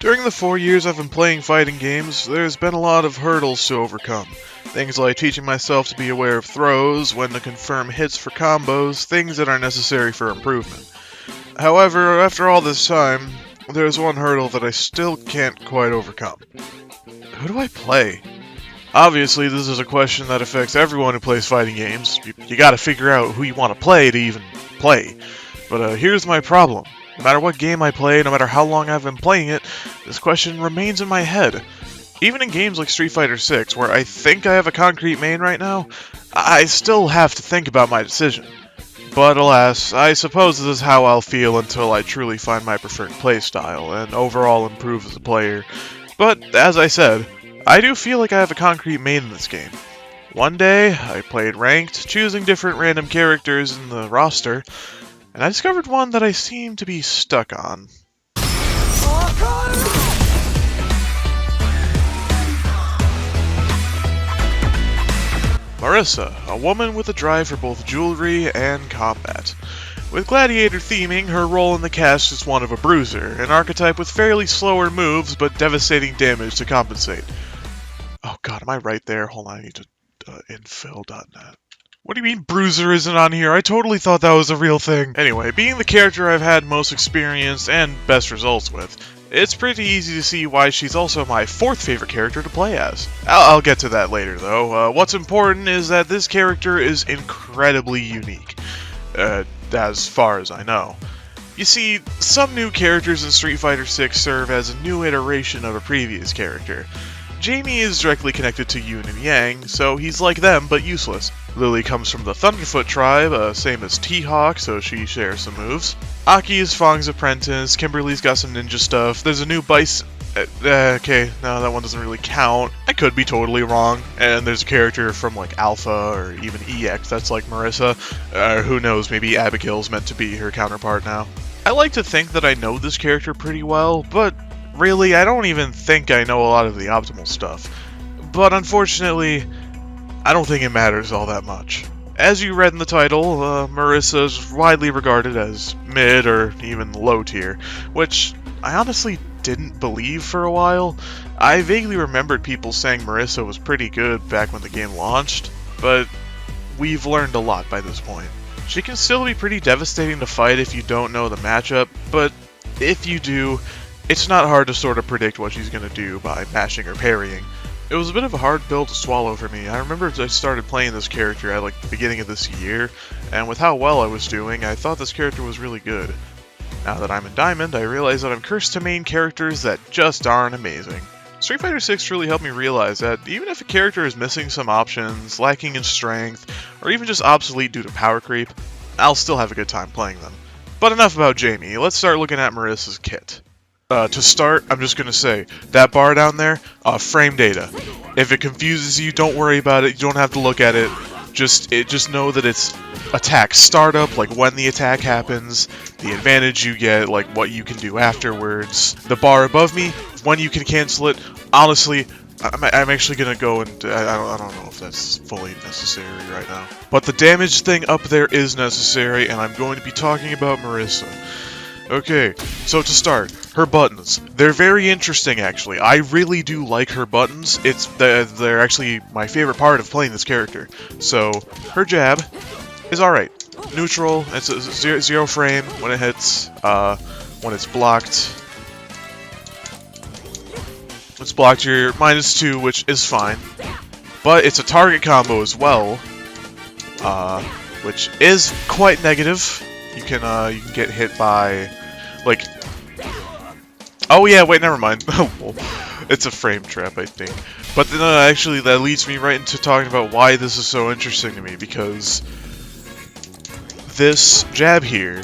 During the 4 years I've been playing fighting games, there's been a lot of hurdles to overcome. Things like teaching myself to be aware of throws, when to confirm hits for combos, things that are necessary for improvement. However, after all this time, there's one hurdle that I still can't quite overcome. Who do I play? Obviously, this is a question that affects everyone who plays fighting games. You gotta figure out who you want to play to even play. But here's my problem. No matter what game I play, no matter how long I've been playing it, this question remains in my head. Even in games like Street Fighter 6, where I think I have a concrete main right now, I still have to think about my decision. But alas, I suppose this is how I'll feel until I truly find my preferred playstyle, and overall improve as a player. But, as I said, I do feel like I have a concrete main in this game. One day, I played ranked, choosing different random characters in the roster, and I discovered one that I seem to be stuck on. Marisa, a woman with a drive for both jewelry and combat. With gladiator theming, her role in the cast is one of a bruiser, an archetype with fairly slower moves but devastating damage to compensate. Oh god, am I right there? Hold on, I need to infill.net. What do you mean Bruiser isn't on here? I totally thought that was a real thing. Anyway, being the character I've had most experience and best results with, it's pretty easy to see why she's also my fourth favorite character to play as. I'll get to that later though. What's important is that this character is incredibly unique, as far as I know. You see, some new characters in Street Fighter 6 serve as a new iteration of a previous character. Jamie is directly connected to Yoon and Yang, so he's like them, but useless. Lily comes from the Thunderfoot tribe, same as T-Hawk, so she shares some moves. Aki is Fong's apprentice, Kimberly's got some ninja stuff, there's a new Bison... okay, no, that one doesn't really count. I could be totally wrong. And there's a character from, like, Alpha, or even EX, that's like Marisa. Who knows, maybe Abigail's meant to be her counterpart now. I like to think that I know this character pretty well, but really, I don't even think I know a lot of the optimal stuff. But unfortunately, I don't think it matters all that much. As you read in the title, Marisa is widely regarded as mid or even low tier, which I honestly didn't believe for a while. I vaguely remembered people saying Marisa was pretty good back when the game launched, but we've learned a lot by this point. She can still be pretty devastating to fight if you don't know the matchup, but if you do, it's not hard to sort of predict what she's going to do by mashing or parrying. It was a bit of a hard pill to swallow for me. I remember I started playing this character at like the beginning of this year, and with how well I was doing, I thought this character was really good. Now that I'm in Diamond, I realize that I'm cursed to main characters that just aren't amazing. Street Fighter 6 really helped me realize that even if a character is missing some options, lacking in strength, or even just obsolete due to power creep, I'll still have a good time playing them. But enough about Jamie, let's start looking at Marisa's kit. To start, I'm just going to say, that bar down there, frame data. If it confuses you, don't worry about it, you don't have to look at it. Just know that it's attack startup, like when the attack happens, the advantage you get, like what you can do afterwards. The bar above me, when you can cancel it. Honestly, I'm actually going to go and... I don't know if that's fully necessary right now. But the damage thing up there is necessary, and I'm going to be talking about Marisa. Okay, so to start, her buttons. They're very interesting, actually. I really do like her buttons. They're actually my favorite part of playing this character. So, her jab is alright. Neutral, it's a zero frame when it hits. When it's blocked, you're -2, which is fine. But it's a target combo as well, which is quite negative. You can get hit by, like... Oh yeah, wait, never mind. It's a frame trap, I think. But then actually that leads me right into talking about why this is so interesting to me, because this jab here,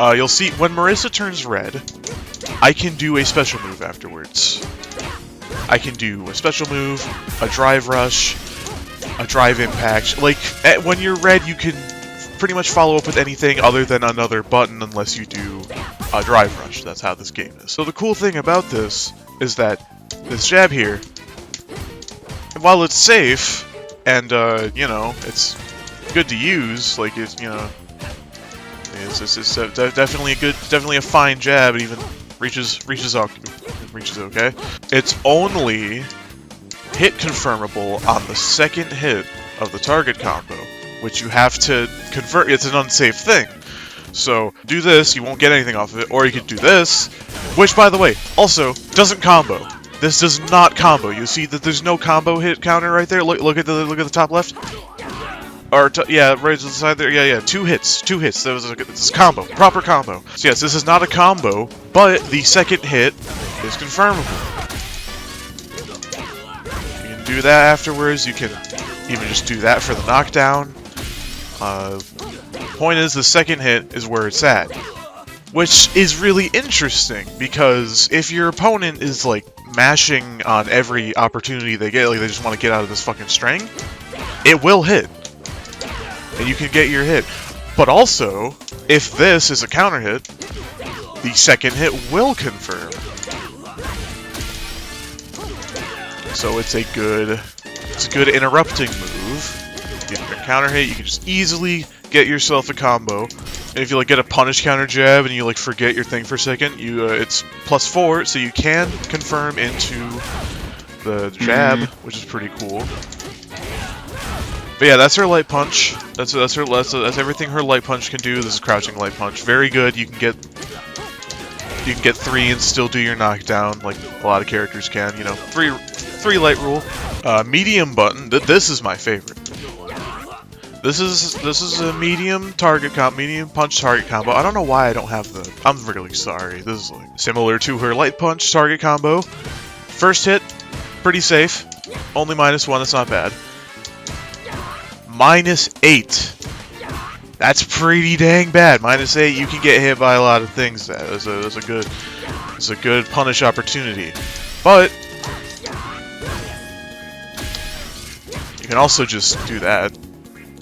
you'll see when Marisa turns red, I can do a special move afterwards. I can do a special move, a drive rush, a drive impact. Like, when you're red, you can pretty much follow up with anything other than another button unless you do a drive rush. That's how this game is. So the cool thing about this is that this jab here, while it's safe and you know, it's good to use, like it's, you know, it's definitely a fine jab, even reaches okay. It's only hit confirmable on the second hit of the target combo, which you have to convert. It's an unsafe thing. So do this, you won't get anything off of it, or you could do this, which by the way, also doesn't combo. This does not combo. You see that there's no combo hit counter right there. Look at the top left. Or yeah, right to the side there. Yeah, 2 hits. This is combo, proper combo. So yes, this is not a combo, but the second hit is confirmable. You can do that afterwards. You can even just do that for the knockdown. Point is, the second hit is where it's at, which is really interesting because if your opponent is like mashing on every opportunity they get, like they just want to get out of this fucking string, it will hit. And you can get your hit. But also, if this is a counter hit, the second hit will confirm. So it's a good interrupting move. You get a counter hit, you can just easily get yourself a combo. And if you like get a punish counter jab and you like forget your thing for a second, you it's +4, so you can confirm into the jab, which is pretty cool. But yeah, that's her light punch. That's everything her light punch can do. This is crouching light punch. Very good. You can get 3 and still do your knockdown, like a lot of characters can. You know, 3 light rule. Medium button. This is my favorite. This is a medium punch target combo. I don't know why I don't have the. I'm really sorry. This is like similar to her light punch target combo. First hit, pretty safe. Only -1. That's not bad. -8. That's pretty dang bad. -8. You can get hit by a lot of things. That's a good punish opportunity. But you can also just do that.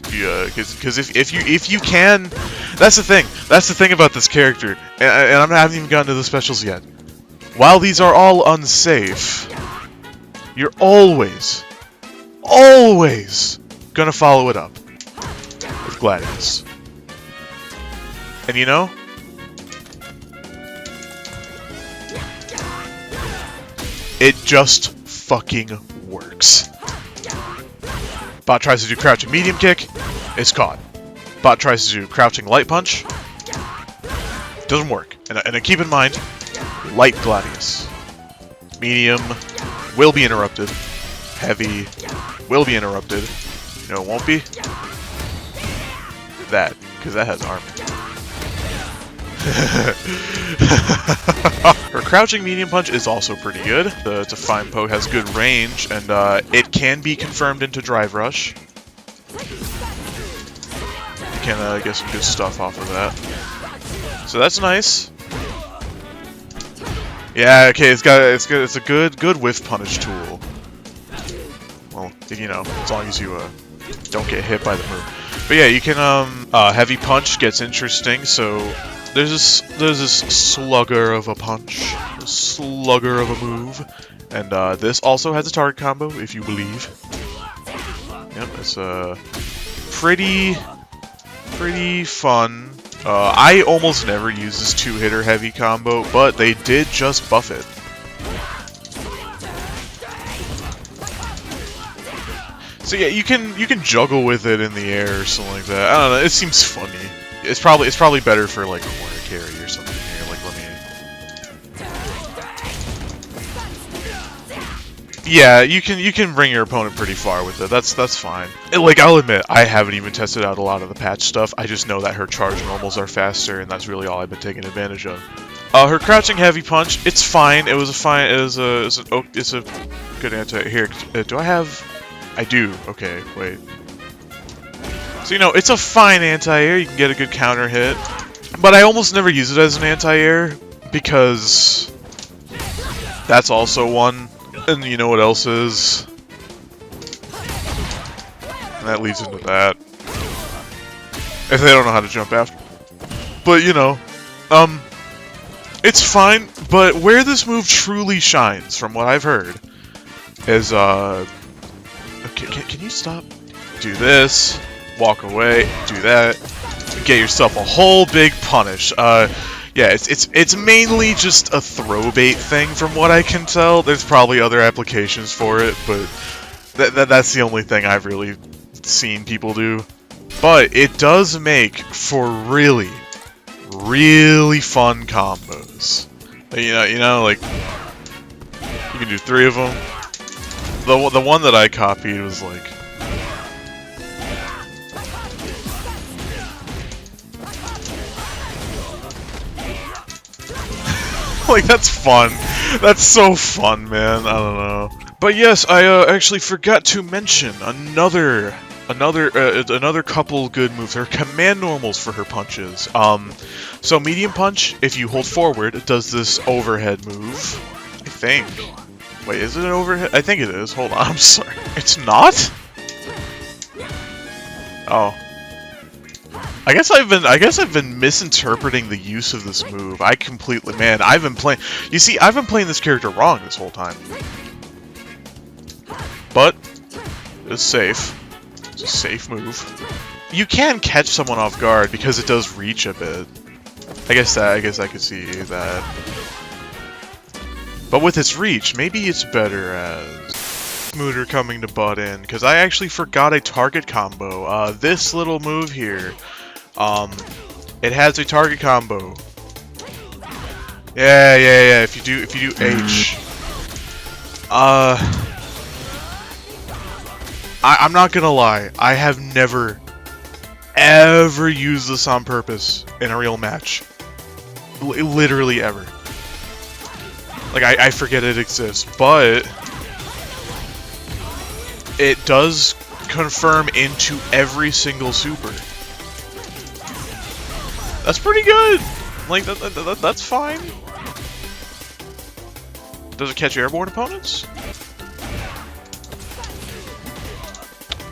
Because if you can, that's the thing. That's the thing about this character. And I haven't even gotten to the specials yet. While these are all unsafe, you're always gonna follow it up with Gladius. And you know, it just fucking works. Bot tries to do crouching medium kick, it's caught. Bot tries to do crouching light punch, doesn't work. And keep in mind, light Gladius. Medium will be interrupted. Heavy will be interrupted. You know it won't be? That, because that has armor. Her crouching medium punch is also pretty good. The Define Poke has good range, and it can be confirmed into Drive Rush. You can get some good stuff off of that. So that's nice. Yeah, okay, it's a good whiff punish tool. Well, you know, as long as you don't get hit by the move. But yeah, you can heavy punch gets interesting. So there's this slugger of a punch, a slugger of a move, and this also has a target combo if you believe. Yep, it's pretty fun. I almost never use this 2-hitter heavy combo, but they did just buff it. So yeah, you can juggle with it in the air or something like that. I don't know. It seems funny. It's probably better for like corner carry or something here. Like let me. Yeah, you can bring your opponent pretty far with it. That's fine. And, like I'll admit, I haven't even tested out a lot of the patch stuff. I just know that her charge normals are faster, and that's really all I've been taking advantage of. Her crouching heavy punch, it's fine. It's a good anti. Here, do I have? I do. Okay, wait. So, you know, it's a fine anti-air. You can get a good counter hit. But I almost never use it as an anti-air because that's also one. And you know what else is? And that leads into that. If they don't know how to jump after. But, you know, it's fine. But where this move truly shines, from what I've heard, is, Can you stop? Do this, walk away, do that, get yourself a whole big punish. Yeah, it's mainly just a throw bait thing from what I can tell. There's probably other applications for it, but that's the only thing I've really seen people do. But it does make for really, really fun combos. You know, like you can do 3 of them. The one that I copied was like. Like, that's fun. That's so fun, man. I don't know. But yes, I actually forgot to mention another couple good moves. Her command normals for her punches. So medium punch, if you hold forward, it does this overhead move. I think. Wait, is it an overhead? I think it is. Hold on, I'm sorry. It's not? Oh. I guess I've been misinterpreting the use of this move. Man, I've been playing this character wrong this whole time. But it's safe. It's a safe move. You can catch someone off guard because it does reach a bit. I guess I could see that. But with its reach, maybe it's better as Smooter coming to butt in, because I actually forgot a target combo. This little move here. It has a target combo. Yeah. If you do H, I'm not gonna lie. I have never, ever used this on purpose in a real match. Literally ever. Like I forget it exists, but it does confirm into every single super. That's pretty good! Like, that's fine. Does it catch airborne opponents?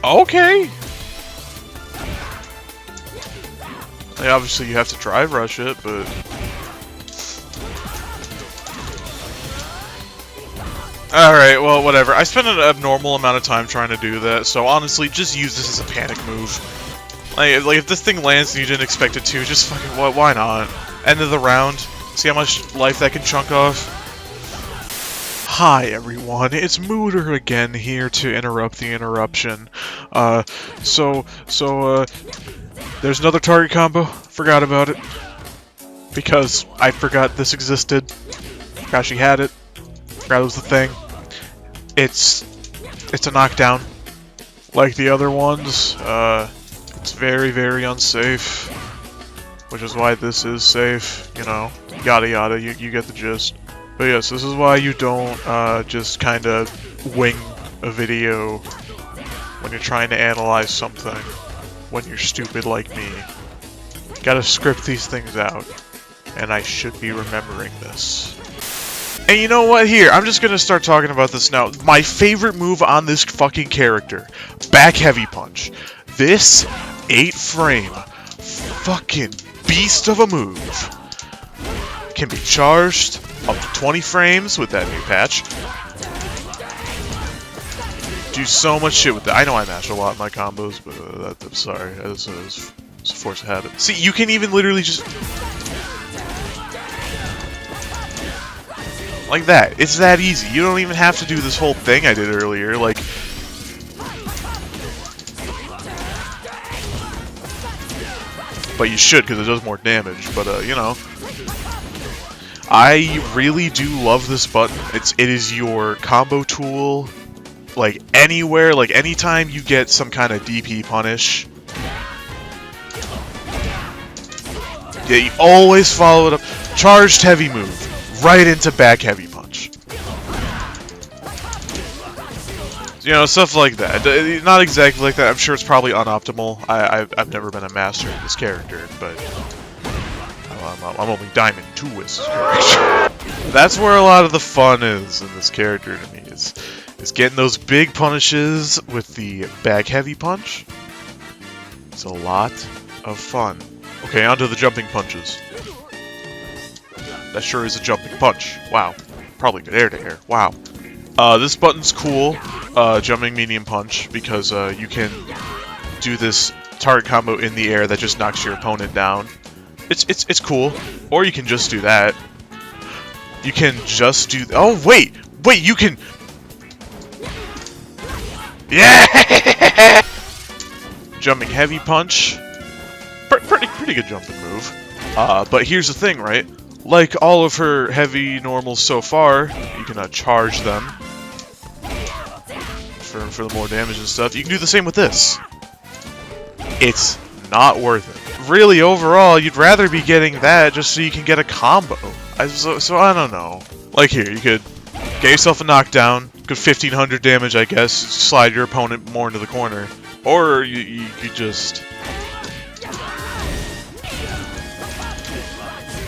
Okay! Like, obviously you have to drive rush it, but... Alright, well, whatever. I spent an abnormal amount of time trying to do that, so honestly, just use this as a panic move. Like if this thing lands and you didn't expect it to, just fucking, why not? End of the round. See how much life that can chunk off? Hi everyone, it's Mooter again here to interrupt the interruption. There's another target combo. Forgot about it. Because I forgot this existed. Forgot she had it. Forgot it was the thing. It's a knockdown. Like the other ones. It's very, very unsafe, which is why this is safe, you know, yada yada, you get the gist. But yes, this is why you don't just kind of wing a video when you're trying to analyze something, when you're stupid like me. Gotta script these things out, and I should be remembering this. And you know what? Here, I'm just gonna start talking about this now. My favorite move on this fucking character, back heavy punch. This 8-frame fucking beast of a move can be charged up to 20 frames with that new patch. Do so much shit with that. I know I mash a lot in my combos, but I'm sorry. It's a force of habit. See, you can even literally just... like that. It's that easy. You don't even have to do this whole thing I did earlier. Like... but you should, because it does more damage. But, you know. I really do love this button. It is your combo tool. Like, anywhere, like, anytime you get some kind of DP punish. Yeah, you always follow it up. Charged heavy move. Right into back heavy punch. You know, stuff like that. Not exactly like that. I'm sure it's probably unoptimal. I've never been a master of this character, but I'm only Diamond 2 with this character. That's where a lot of the fun is in this character to me. Is getting those big punishes with the back heavy punch. It's a lot of fun. Okay, on to the jumping punches. That sure is a jumping punch. Wow. Probably good air to air. Wow. This button's cool. Jumping medium punch, because you can do this target combo in the air that just knocks your opponent down. It's cool. Or you can just do that. You can just do... Oh, wait! Wait, you can... Yeah! Jumping heavy punch. Pretty good jumping move. But here's the thing, right? Like all of her heavy normals so far, you can charge them for the more damage and stuff. You can do the same with this. It's not worth it. Really, overall, you'd rather be getting that just so you can get a combo. So I don't know. Like here, you could get yourself a knockdown, good 1500 damage, I guess, slide your opponent more into the corner. Or you could just...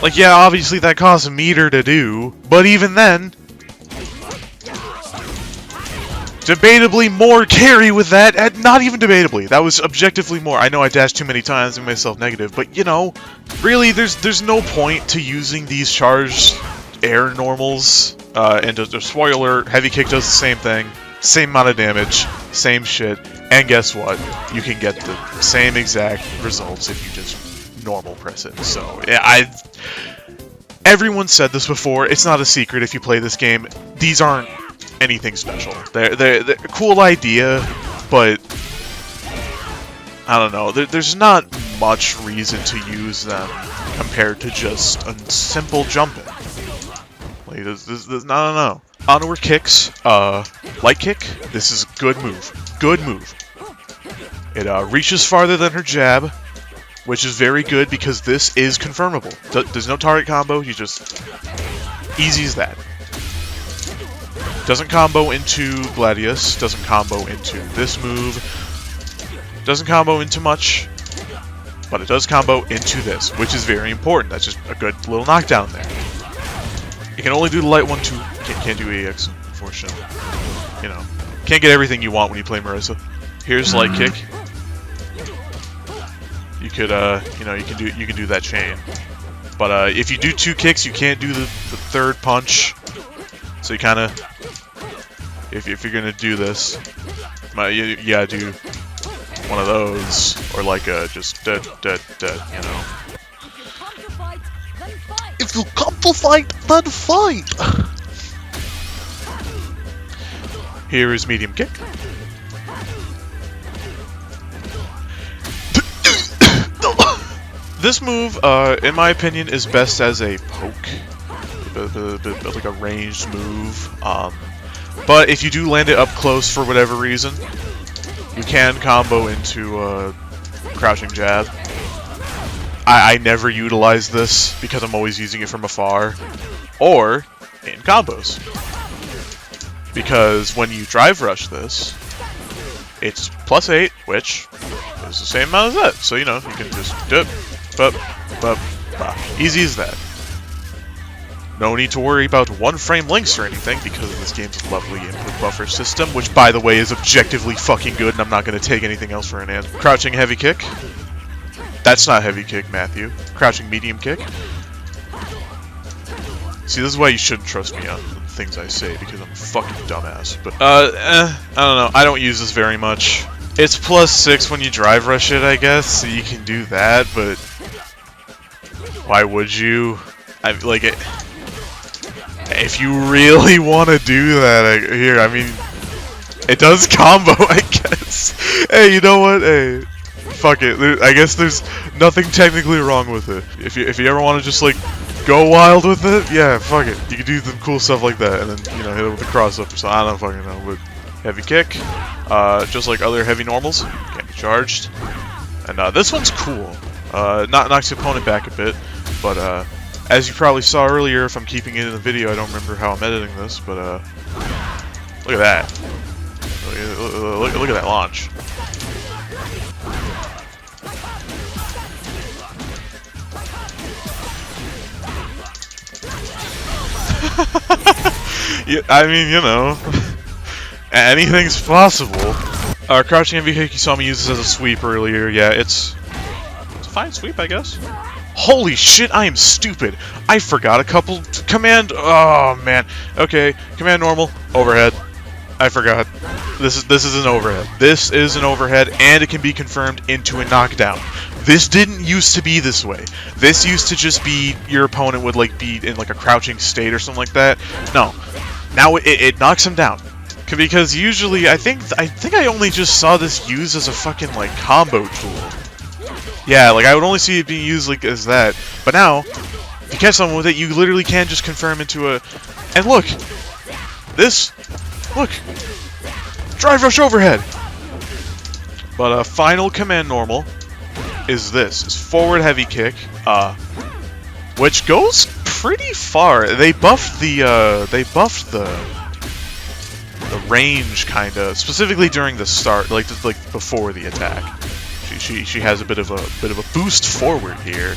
Like, yeah, obviously that costs a meter to do, but even then... Debatably more carry with that, and not even debatably, that was objectively more. I know I dashed too many times and made myself negative, but you know, really, there's no point to using these charged air normals, and the spoiler, heavy kick does the same thing, same amount of damage, same shit, and guess what? You can get the same exact results if you just normal press it. So, yeah, everyone said this before, it's not a secret if you play this game, these aren't anything special. They're a cool idea, but I don't know, there's not much reason to use them compared to just a simple jumping. Like, no. Onward kicks, light kick, this is a good move. Good move. It reaches farther than her jab, which is very good because this is confirmable. There's no target combo, you just... Easy as that. Doesn't combo into Gladius, doesn't combo into this move, doesn't combo into much, but it does combo into this, which is very important. That's just a good little knockdown there. You can only do the light one, too. Can't do AX, unfortunately. You know, can't get everything you want when you play Marisa. Here's light kick. You could, you know, you can do that chain. But if you do 2 kicks, you can't do the third punch. So you kind of, if you're gonna do this, you gotta do one of those, or like just dead, you know. If you come to fight, then fight. Here is medium kick. This move, in my opinion, is best as a poke. Like a ranged move. But if you do land it up close for whatever reason, you can combo into a crouching jab. I never utilize this because I'm always using it from afar. Or in combos. Because when you drive rush this, it's +8, which is the same amount as that. So, you know, you can just dip, easy as that. No need to worry about one-frame links or anything because of this game's lovely input buffer system, which, by the way, is objectively fucking good, and I'm not going to take anything else for an answer. Crouching heavy kick. That's not heavy kick, Matthew. Crouching medium kick. See, this is why you shouldn't trust me on the things I say, because I'm a fucking dumbass. But, I don't know. I don't use this very much. It's +6 when you drive rush it, I guess, so you can do that, but why would you? Like, if you really want to do that, here, I mean, it does combo, I guess. Hey, you know what? Hey, fuck it. I guess there's nothing technically wrong with it. If you ever want to just, like, go wild with it, yeah, fuck it. You can do some cool stuff like that, and then, you know, hit it with a cross-up or something. I don't fucking know, but heavy kick, just like other heavy normals, can't be charged. And this one's cool. Knocks the opponent back a bit, but as you probably saw earlier, if I'm keeping it in the video, I don't remember how I'm editing this, but look at that. Look at that launch. Yeah, I mean, you know, anything's possible. Crouching heavy kick, you saw me use this as a sweep earlier. Yeah, it's a fine sweep, I guess. Holy shit, I am stupid. I forgot a couple command. Oh man. Okay, command normal, overhead. I forgot. This is an overhead. This is an overhead, and it can be confirmed into a knockdown. This didn't used to be this way. This used to just be your opponent would like be in like a crouching state or something like that. No, now it knocks him down. Because usually I think I only just saw this used as a fucking like combo tool. Yeah, like I would only see it being used like as that. But now, if you catch someone with it, you literally can just confirm into a. And look, this, look, drive rush overhead. But final command normal is this: is forward heavy kick, which goes pretty far. They buffed the range kinda, specifically during the start, like before the attack. She has a bit of a boost forward here.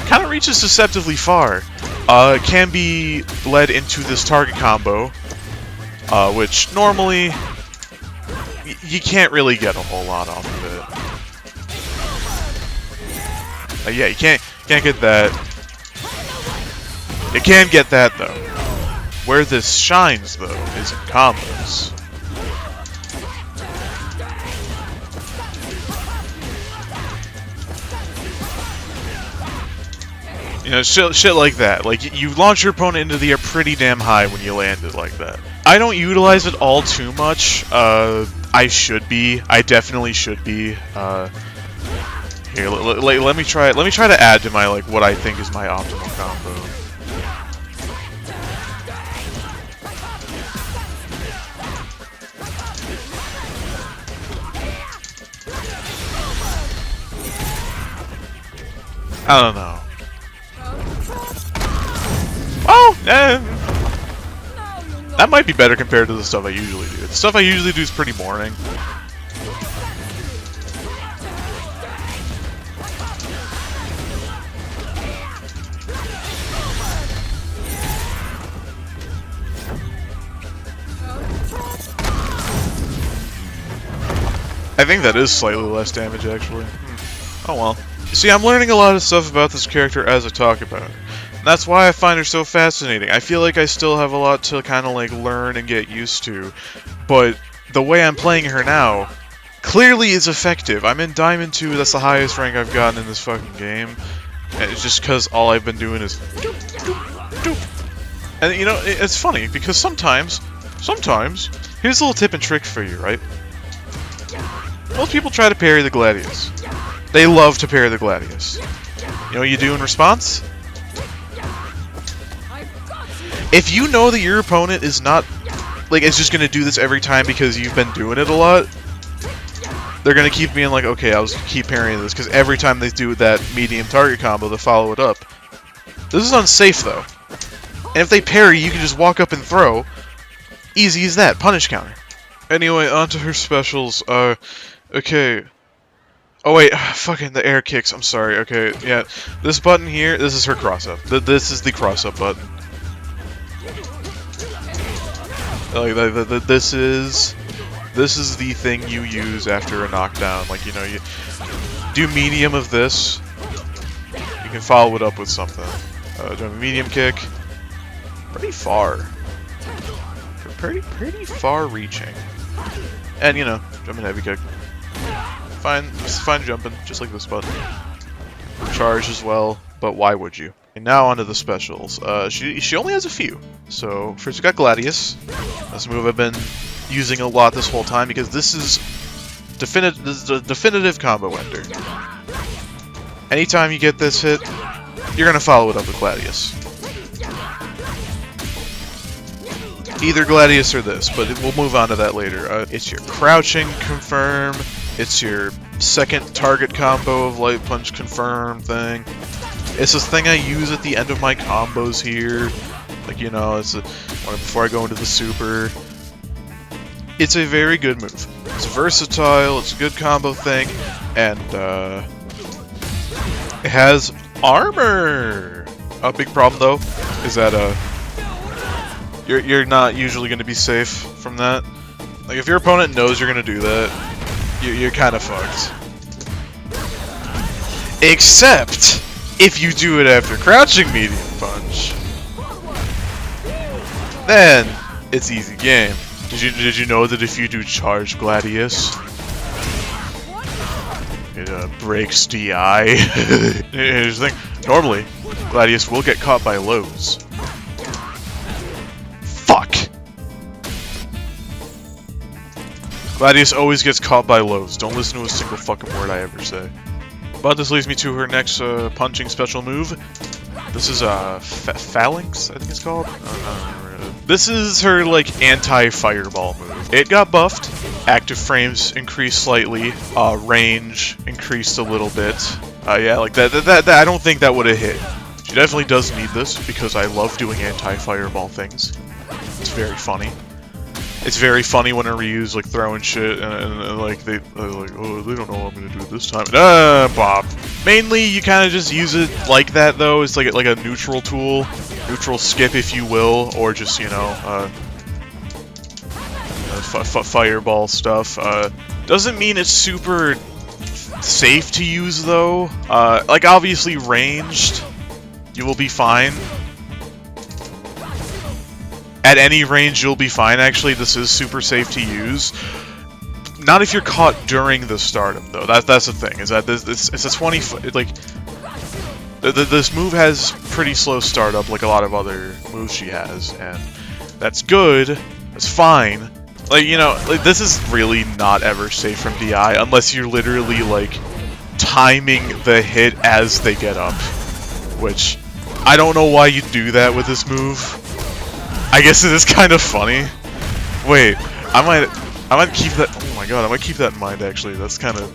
Kind of reaches deceptively far. Can be led into this target combo, which normally you can't really get a whole lot off of it. Yeah, you can't get that. You can get that though. Where this shines though is in combos. You know, shit like that. Like, you launch your opponent into the air pretty damn high when you land it like that. I don't utilize it all too much. I should be. I definitely should be. Here, let me try. Let me try to add to my like what I think is my optimal combo. I don't know. Oh, that might be better compared to the stuff I usually do. The stuff I usually do is pretty boring. I think that is slightly less damage, actually. Oh well. See, I'm learning a lot of stuff about this character as I talk about her. That's why I find her so fascinating. I feel like I still have a lot to kind of like learn and get used to, but the way I'm playing her now clearly is effective. I'm in Diamond 2, that's the highest rank I've gotten in this fucking game, and it's just because all I've been doing is doop, doop, doop. And you know, it's funny, because sometimes, here's a little tip and trick for you, right? Most people try to parry the Gladius. They love to parry the Gladius. You know what you do in response? If you know that your opponent is not, like, is just gonna do this every time because you've been doing it a lot, they're gonna keep being like, okay, I'll keep parrying this, because every time they do that medium target combo, they follow it up. This is unsafe, though. And if they parry, you can just walk up and throw. Easy as that. Punish counter. Anyway, onto her specials. Okay. Oh wait, fucking the air kicks, I'm sorry, okay, yeah. This button here, this is her cross-up. This is the cross-up button. Like, this is the thing you use after a knockdown. Like, you know, you do medium of this, you can follow it up with something. Do a medium kick. Pretty far. Pretty far reaching. And, you know, jumping heavy kick. Fine jumping, just like this button. Charge as well, but why would you? And now onto the specials. She only has a few. So first we got Gladius. That's a move I've been using a lot this whole time because this is the definitive combo ender. Anytime you get this hit, you're gonna follow it up with Gladius. Either Gladius or this, but we'll move on to that later. It's your crouching confirm. It's your second target combo of light punch confirm thing. It's this thing I use at the end of my combos here. Like, you know, it's before I go into the super. It's a very good move. It's versatile, it's a good combo thing, and it has armor! A big problem though is that you're not usually going to be safe from that. Like, if your opponent knows you're going to do that, you're kind of fucked. Except if you do it after crouching medium punch, then it's easy game. Did you know that if you do charge Gladius, breaks DI. Here's the thing. Normally, Gladius will get caught by lows. Fuck! Gladius always gets caught by lows. Don't listen to a single fucking word I ever say. But this leads me to her next punching special move. This is Phalanx, I think it's called. I don't remember. This is her like anti-fireball move. It got buffed. Active frames increased slightly. Range increased a little bit. Yeah, like that. I don't think that would have hit. She definitely does need this because I love doing anti-fireball things. It's very funny. It's very funny when I reuse like throwing shit and like they're like, oh, they don't know what I'm gonna do this time. Bob. Mainly, you kind of just use it like that though. It's like a neutral tool, neutral skip if you will, or just fireball stuff. Doesn't mean it's super safe to use though. Like obviously ranged, you will be fine. At any range, you'll be fine. Actually, this is super safe to use. Not if you're caught during the startup, though. That's the thing. Is that it's a 20 like this move has pretty slow startup, like a lot of other moves she has, and that's good. That's fine. Like like this is really not ever safe from DI unless you're literally like timing the hit as they get up, which I don't know why you do that with this move. I guess it is kind of funny. Wait, I might keep that. Oh my god, I might keep that in mind. Actually, that's kind of.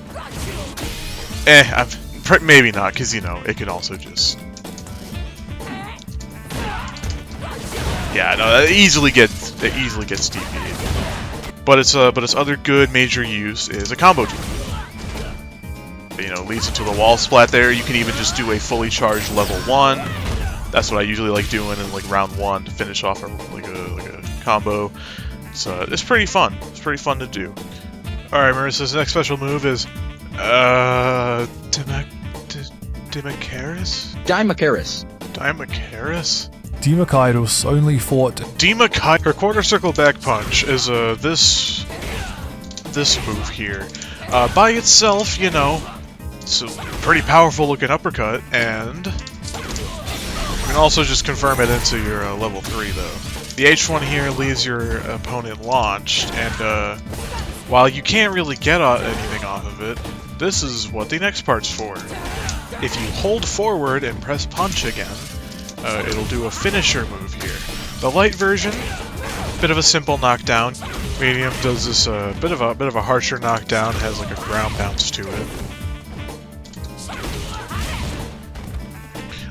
Maybe not, because it could also just. Yeah, no, it easily gets DP'd. But its other good major use is a combo tool. Leads into the wall splat. There, you can even just do a fully charged level 1. That's what I usually like doing in like round 1 to finish off like a combo. So it's pretty fun. It's pretty fun to do. All right, Marisa's next special move is Dimakaris. Dimakaris only fought. Her quarter circle back punch is this move here. By itself, it's a pretty powerful looking uppercut, and you can also just confirm it into your level 3 though. The H1 here leaves your opponent launched, and while you can't really get anything off of it, this is what the next part's for. If you hold forward and press punch again, it'll do a finisher move here. The light version, bit of a simple knockdown. Medium does this bit of a harsher knockdown, has like a ground bounce to it.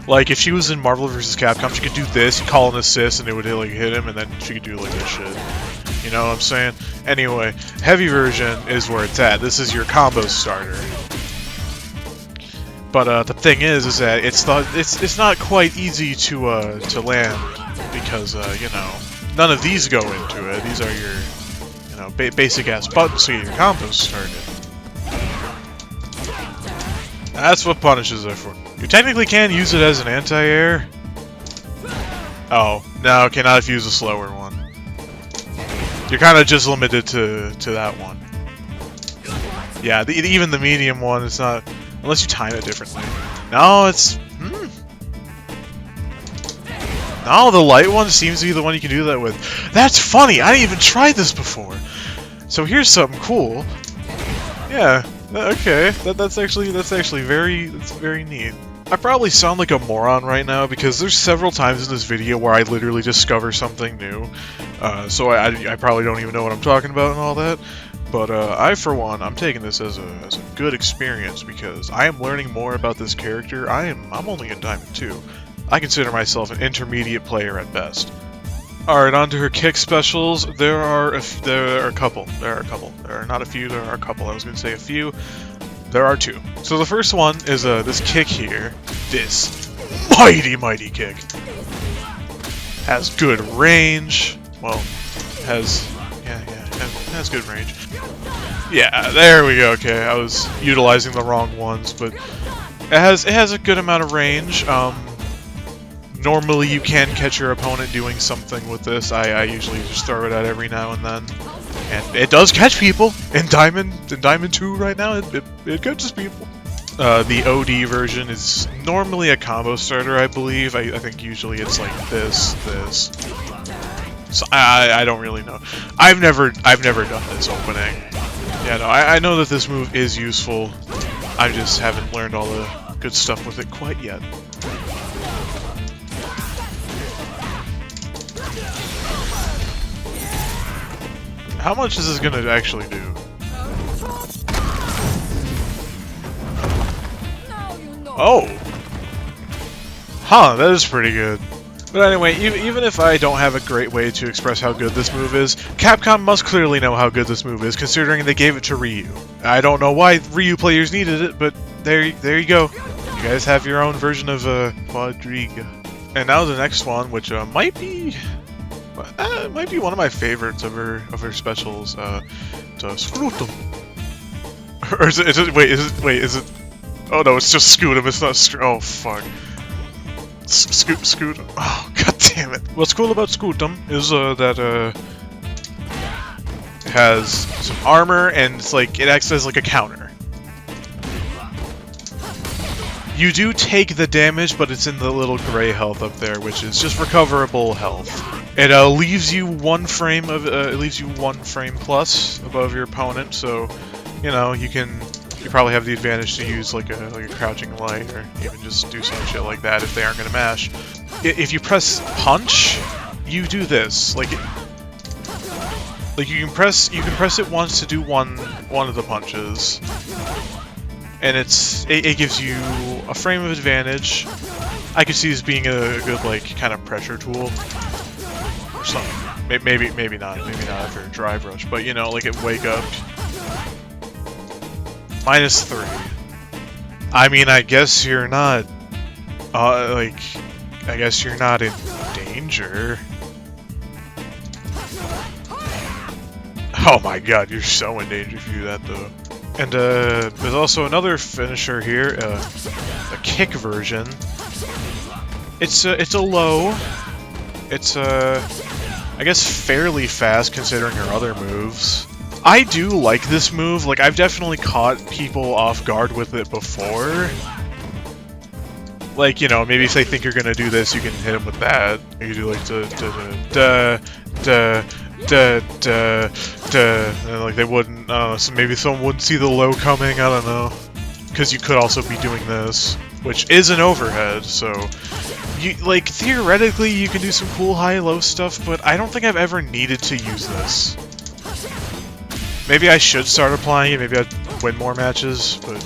Like, if she was in Marvel vs. Capcom, she could do this, call an assist, and it would hit him, and then she could do, like, this shit. You know what I'm saying? Anyway, heavy version is where it's at. This is your combo starter. But, the thing is that it's not quite easy to land, because, none of these go into it. These are your, basic-ass buttons to get your combos started. That's what punishes are for. You technically can use it as an anti-air. Oh, no, okay, not if you use a slower one. You're kind of just limited to that one. Yeah, even the medium one, it's not... Unless you time it differently. No, it's... No, the light one seems to be the one you can do that with. That's funny! I didn't even try this before! So here's something cool. Yeah, okay. That's actually very neat. I probably sound like a moron right now because there's several times in this video where I literally discover something new. So I probably don't even know what I'm talking about and all that. But I, for one, I'm taking this as a good experience because I am learning more about this character. I'm only a Diamond 2. I consider myself an intermediate player at best. Alright, on to her kick specials. There are a couple. There are not a few, there are a couple. I was going to say a few. There are 2. So the first one is this kick here. This mighty kick. Has good range. Well, has good range. Yeah, there we go. Okay, I was utilizing the wrong ones, but it has a good amount of range. Normally you can catch your opponent doing something with this. I usually just throw it out every now and then. And it does catch people in Diamond 2 right now. It catches people. The OD version is normally a combo starter, I believe. I think usually it's like this. So I don't really know. I've never done this opening. Yeah, no, I know that this move is useful. I just haven't learned all the good stuff with it quite yet. How much is this gonna actually do? Oh! Huh, that is pretty good. But anyway, even if I don't have a great way to express how good this move is, Capcom must clearly know how good this move is, considering they gave it to Ryu. I don't know why Ryu players needed it, but there you go. You guys have your own version of Quadriga. And now the next one, which might be one of my favorites of her specials. Scrutum. Or is it? Wait, is it? Oh no, it's just Scootum. It's not oh fuck. Scootum. Oh god damn it. What's cool about Scootum is that it has some armor and it's like it acts as like a counter. You do take the damage, but it's in the little gray health up there, which is just recoverable health. It leaves you one frame plus above your opponent, so you know you probably have the advantage to use like a crouching light, or even just do some shit like that if they aren't gonna mash. If you press punch, you do this. Like you can press it once to do one of the punches. And it gives you a frame of advantage. I could see this being a good like kind of pressure tool or something. Maybe not after a drive rush, but you know, like it wake up. -3. I mean, I guess you're not I guess you're not in danger. Oh my god, you're so in danger if you do that though. And there's also another finisher here, a kick version. It's a low. It's I guess fairly fast considering her other moves. I do like this move. Like I've definitely caught people off guard with it before. Like, you know, maybe if they think you're gonna do this, you can hit them with that. You can do like and like they wouldn't, so maybe someone wouldn't see the low coming, I don't know. Because you could also be doing this, which is an overhead, so you like theoretically you can do some cool high-low stuff, but I don't think I've ever needed to use this. Maybe I should start applying it, maybe I'd win more matches, but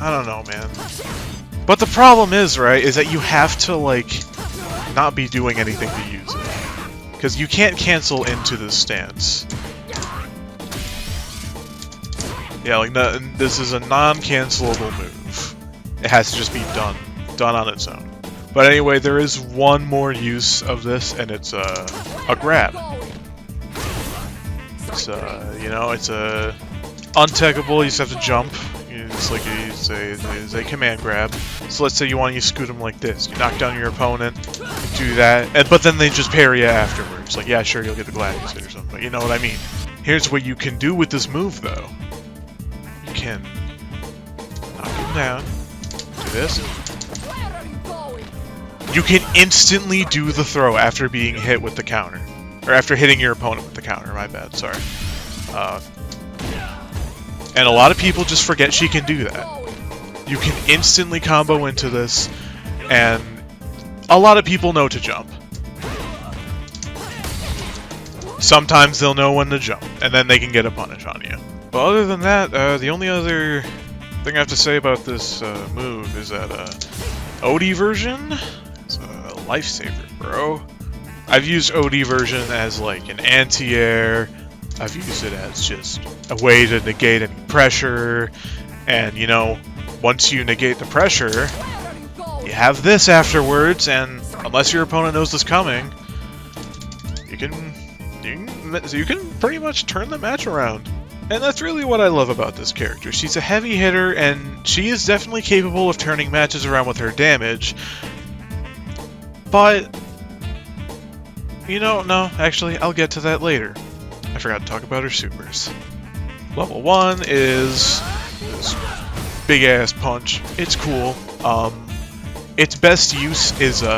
I don't know, man. But the problem is, right, is that you have to like not be doing anything to use it. Because you can't cancel into this stance. Yeah, like this is a non-cancelable move. It has to just be done on its own. But anyway, there is one more use of this, and it's a grab. It's you know, it's a untechable. You just have to jump. It's like it's a command grab. So let's say you want to scoot them like this. You knock down your opponent, do that, but then they just parry you afterwards. Like, yeah, sure, you'll get the gladius hit or something, but you know what I mean. Here's what you can do with this move, though. You can knock him down, do this. You can instantly do the throw after being hit with the counter. Or after hitting your opponent with the counter, my bad, sorry. And a lot of people just forget she can do that. You can instantly combo into this, and a lot of people know to jump. Sometimes they'll know when to jump, and then they can get a punish on you. But other than that, the only other thing I have to say about this move is that OD version is a lifesaver, bro. I've used OD version as like an anti-air. I've used it as just a way to negate any pressure, and you know, once you negate the pressure, you have this afterwards, and unless your opponent knows this coming, you can pretty much turn the match around. And that's really what I love about this character. She's a heavy hitter, and she is definitely capable of turning matches around with her damage, but you know, no, actually, I'll get to that later. I forgot to talk about her supers. Level 1 is this big ass punch. It's cool. Its best use is in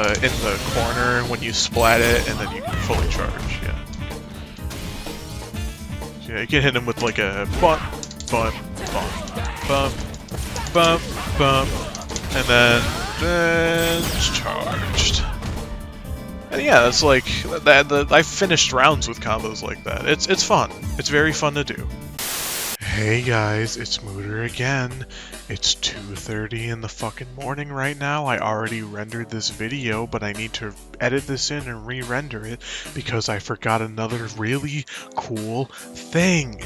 the corner when you splat it and then you can fully charge. Yeah. So yeah, you can hit him with like a bump, bump, bump, bump, bump, bump, and then it's charged. And yeah, that's like that. I've finished rounds with combos like that. It's fun. It's very fun to do. Hey guys, it's Mooter again. It's 2:30 in the fucking morning right now. I already rendered this video, but I need to edit this in and re-render it because I forgot another really cool thing.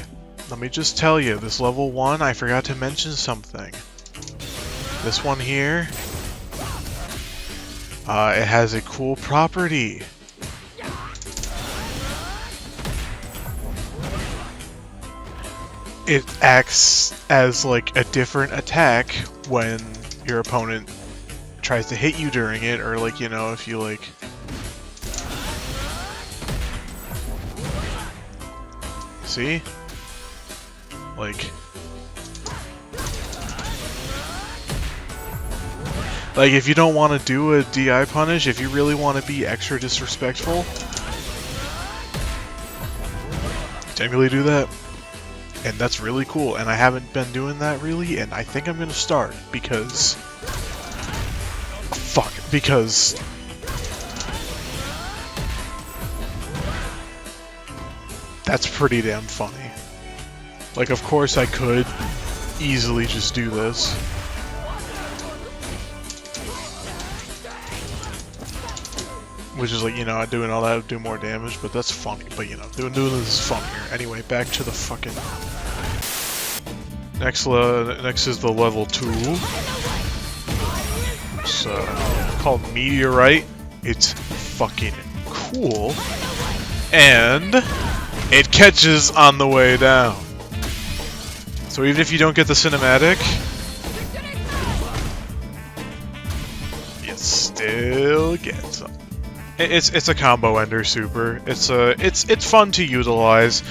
Let me just tell you, this level 1, I forgot to mention something. This one here, it has a cool property. It acts as like a different attack when your opponent tries to hit you during it, or like, you know, if you like... See? Like if you don't want to do a DI punish, if you really want to be extra disrespectful, technically do that. And that's really cool, and I haven't been doing that really, and I think I'm gonna start, because... Fuck, because... That's pretty damn funny. Like, of course I could easily just do this. Which is like, you know, doing all that would do more damage, but that's funny. But, you know, doing this is funnier. Anyway, back to the fucking... Next is the level 2. It's called Meteorite. It's fucking cool. And it catches on the way down. So even if you don't get the cinematic, you still get some. It's a combo ender super. It's fun to utilize.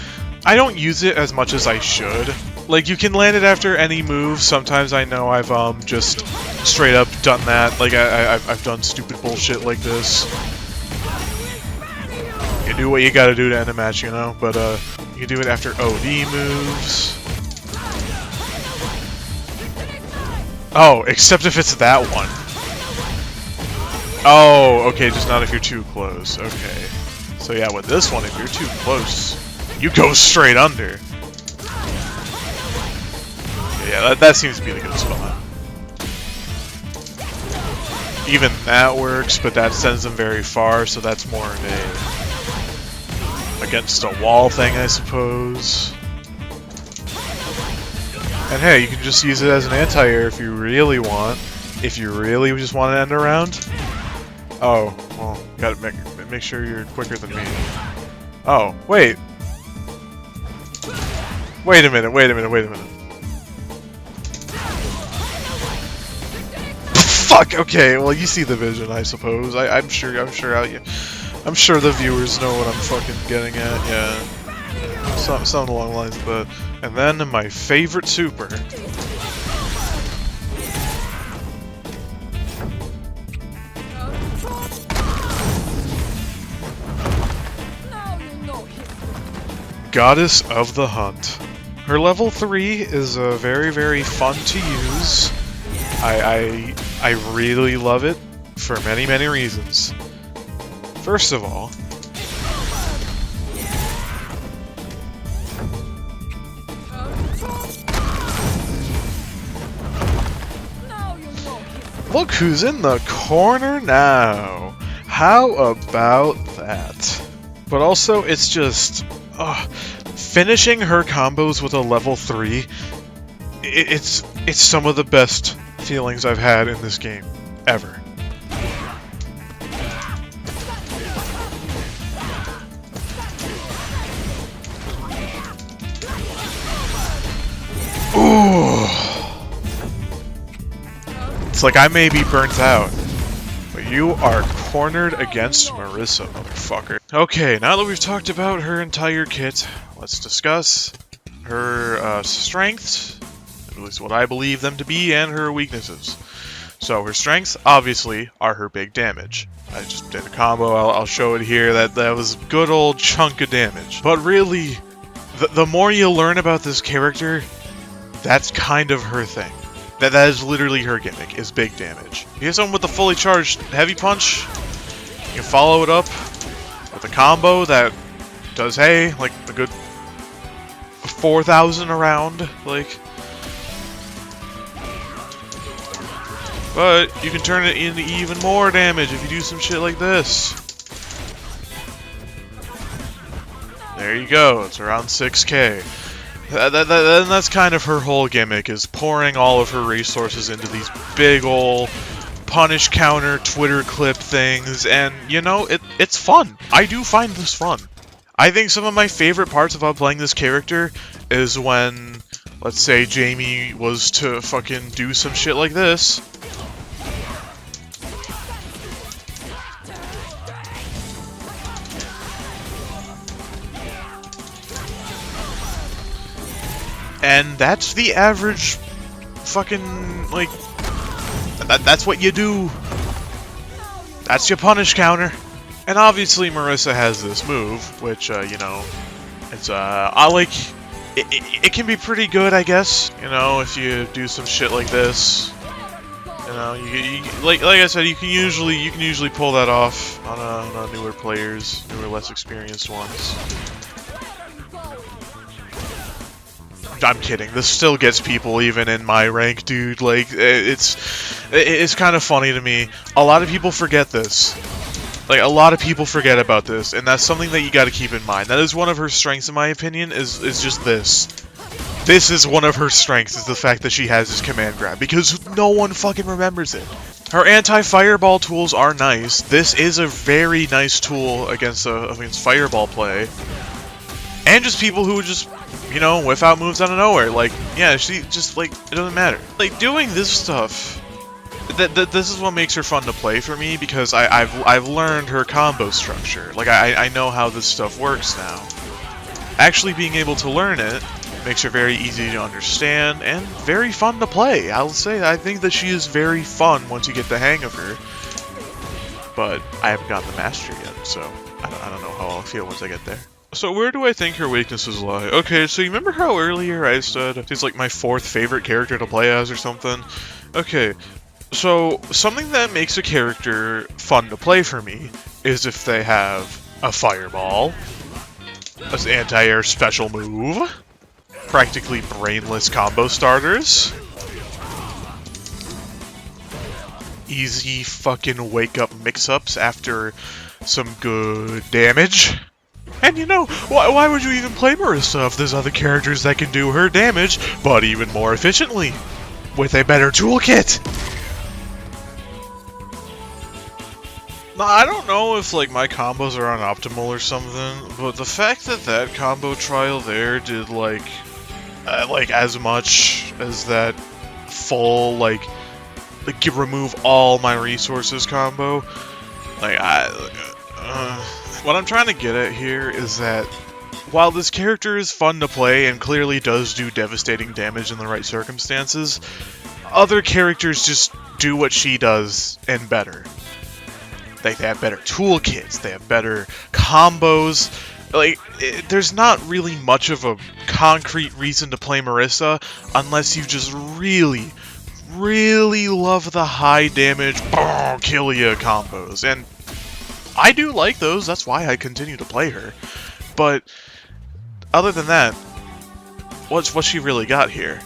I don't use it as much as I should. Like, you can land it after any move. Sometimes I know I've just straight up done that. Like I've done stupid bullshit like this. You do what you gotta do to end a match, you know. But you do it after OD moves. Oh, except if it's that one. Oh, okay, just not if you're too close. Okay. So yeah, with this one, if you're too close, you go straight under. Yeah, that seems to be the good spot. Even that works, but that sends them very far, so that's more of a against a wall thing, I suppose. And hey, you can just use it as an anti-air if you really want. If you really just want to end a round. Oh, well, gotta make sure you're quicker than me. Oh, wait. Wait a minute. Fuck. Okay. Well, you see the vision, I suppose. I'm sure the viewers know what I'm fucking getting at. Yeah. Something along the lines of that. And then my favorite super. Goddess of the Hunt. Her level 3 is very, very fun to use. I really love it for many, many reasons. First of all, look who's in the corner now. How about that? But also, it's just... finishing her combos with a level 3, it's some of the best feelings I've had in this game, ever. Ooh. It's like I may be burnt out, but you are cornered against Marisa, motherfucker. Okay, now that we've talked about her entire kit, let's discuss her strengths, at least what I believe them to be, and her weaknesses. So her strengths, obviously, are her big damage. I just did a combo, I'll show it here, that was a good old chunk of damage. But really, the more you learn about this character, that's kind of her thing. That is literally her gimmick, is big damage. You get someone with a fully charged heavy punch, you can follow it up with a combo that does, hey, like a good 4,000 around, like. But you can turn it into even more damage if you do some shit like this. There you go, it's around 6k. That's kind of her whole gimmick, is pouring all of her resources into these big ol' punish counter Twitter clip things, and you know, it's fun. I do find this fun. I think some of my favorite parts about playing this character is when, let's say, Jamie was to fucking do some shit like this. And that's the average fucking, like, that's what you do. That's your punish counter. And obviously Marisa has this move, which, you know, it's, I like, it can be pretty good, I guess, you know, if you do some shit like this. You know, you like I said, you can usually pull that off on newer players, newer, less experienced ones. I'm kidding. This still gets people even in my rank, dude. Like, it's kind of funny to me. A lot of people forget this. Like, a lot of people forget about this, and that's something that you got to keep in mind. That is one of her strengths, in my opinion, is just this. This is one of her strengths, is the fact that she has this command grab, because no one fucking remembers it. Her anti-fireball tools are nice. This is a very nice tool against fireball play. And just people who just, you know, whiff out moves out of nowhere. Like, yeah, she just, like, it doesn't matter. Like, doing this stuff, this is what makes her fun to play for me, because I've learned her combo structure. Like, I know how this stuff works now. Actually being able to learn it makes her very easy to understand and very fun to play. I'll say, I think that she is very fun once you get the hang of her. But I haven't gotten the mastery yet, so I don't know how I'll feel once I get there. So where do I think her weaknesses lie? Okay, so you remember how earlier I said she's like my 4th favorite character to play as or something? Okay, so something that makes a character fun to play for me is if they have a fireball, an anti-air special move, practically brainless combo starters, easy fucking wake-up mix-ups after some good damage. And you know, why would you even play Marisa if there's other characters that can do her damage, but even more efficiently, with a better toolkit? Now, I don't know if, like, my combos are unoptimal or something, but the fact that combo trial there did, like as much as that full, like remove all my resources combo, like, what I'm trying to get at here is that while this character is fun to play and clearly does do devastating damage in the right circumstances, other characters just do what she does and better. They have better toolkits, they have better combos. Like, there's not really much of a concrete reason to play Marisa unless you just really, really love the high damage, kill ya combos. And I do like those, that's why I continue to play her. But other than that, what's she really got here?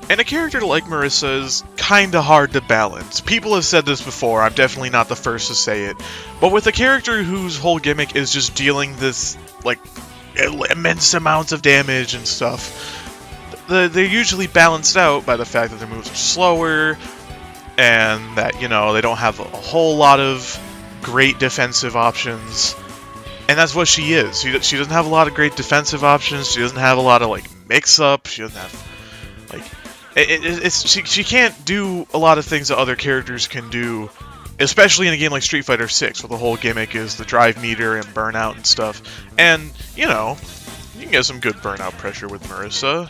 And a character like Marisa is kinda hard to balance. People have said this before, I'm definitely not the first to say it. But with a character whose whole gimmick is just dealing this, like, immense amounts of damage and stuff, they're usually balanced out by the fact that their moves are slower, and that, you know, they don't have a whole lot of great defensive options. And that's what she is. She doesn't have a lot of great defensive options, she doesn't have a lot of, like, mix-up, she doesn't have, like... She can't do a lot of things that other characters can do, especially in a game like Street Fighter 6, where the whole gimmick is the drive meter and burnout and stuff. And, you know, you can get some good burnout pressure with Marisa.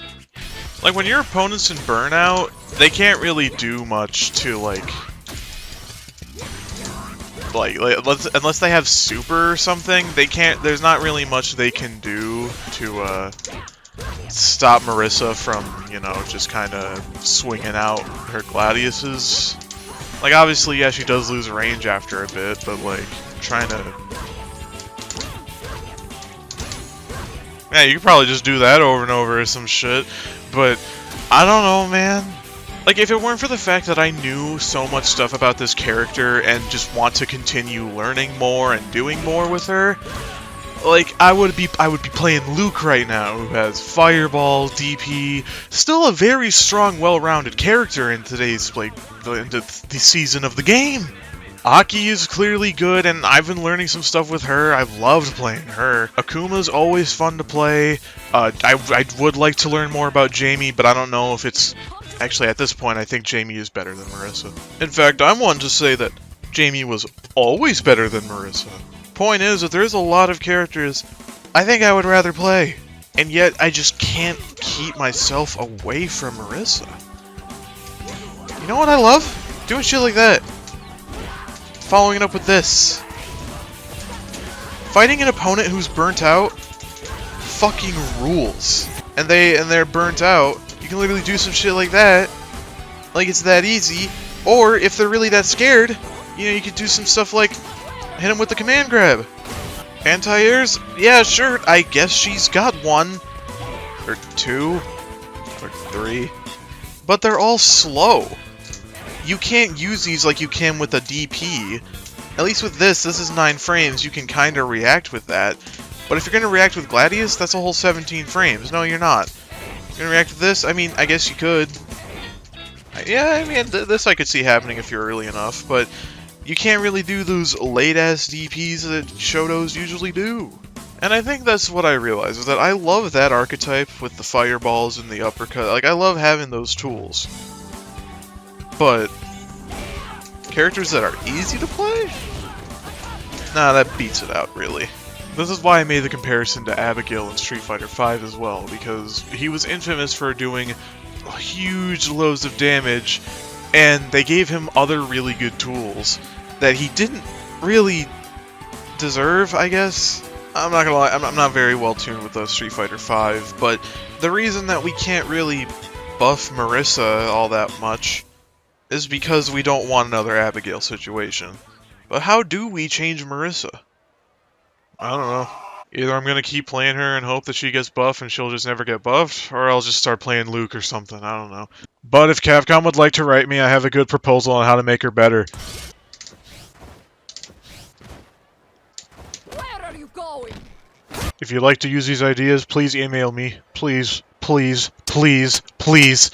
Like, when your opponent's in burnout, they can't really do much to, like unless they have super or something, they can't, there's not really much they can do to, stop Marisa from, you know, just kind of swinging out her Gladiuses. Like, obviously, yeah, she does lose range after a bit, but, like, trying to... Yeah, you could probably just do that over and over or some shit, but I don't know, man. Like, if it weren't for the fact that I knew so much stuff about this character and just want to continue learning more and doing more with her, like, I would be playing Luke right now, who has Fireball, DP, still a very strong, well-rounded character in today's, like, the season of the game. Aki is clearly good, and I've been learning some stuff with her. I've loved playing her. Akuma's always fun to play. I would like to learn more about Jamie, but I don't know if it's... Actually, at this point, I think Jamie is better than Marisa. In fact, I'm one to say that Jamie was always better than Marisa. Point is that there's a lot of characters I think I would rather play, and yet I just can't keep myself away from Marisa. You know what I love? Doing shit like that. Following it up with this. Fighting an opponent who's burnt out fucking rules. And they're burnt out, you can literally do some shit like that. Like, it's that easy. Or, if they're really that scared, you know, you could do some stuff like hit them with the command grab. Anti-airs? Yeah, sure, I guess she's got one. Or two. Or three. But they're all slow. You can't use these like you can with a DP. At least with this is 9 frames, you can kinda react with that. But if you're gonna react with Gladius, that's a whole 17 frames. No, you're not. You're gonna react with this? I mean, I guess you could. Yeah, I mean, this I could see happening if you're early enough, but you can't really do those late-ass DPs that Shotos usually do. And I think that's what I realized, is that I love that archetype with the fireballs and the uppercut. Like, I love having those tools. But characters that are easy to play? Nah, that beats it out, really. This is why I made the comparison to Abigail in Street Fighter V as well, because he was infamous for doing huge loads of damage, and they gave him other really good tools that he didn't really deserve, I guess. I'm not gonna lie, I'm not very well tuned with Street Fighter V, but the reason that we can't really buff Marisa all that much is because we don't want another Abigail situation. But how do we change Marisa? I don't know. Either I'm gonna keep playing her and hope that she gets buffed and she'll just never get buffed, or I'll just start playing Luke or something, I don't know. But if Capcom would like to write me, I have a good proposal on how to make her better. Where are you going? If you'd like to use these ideas, please email me. Please, please, please, please.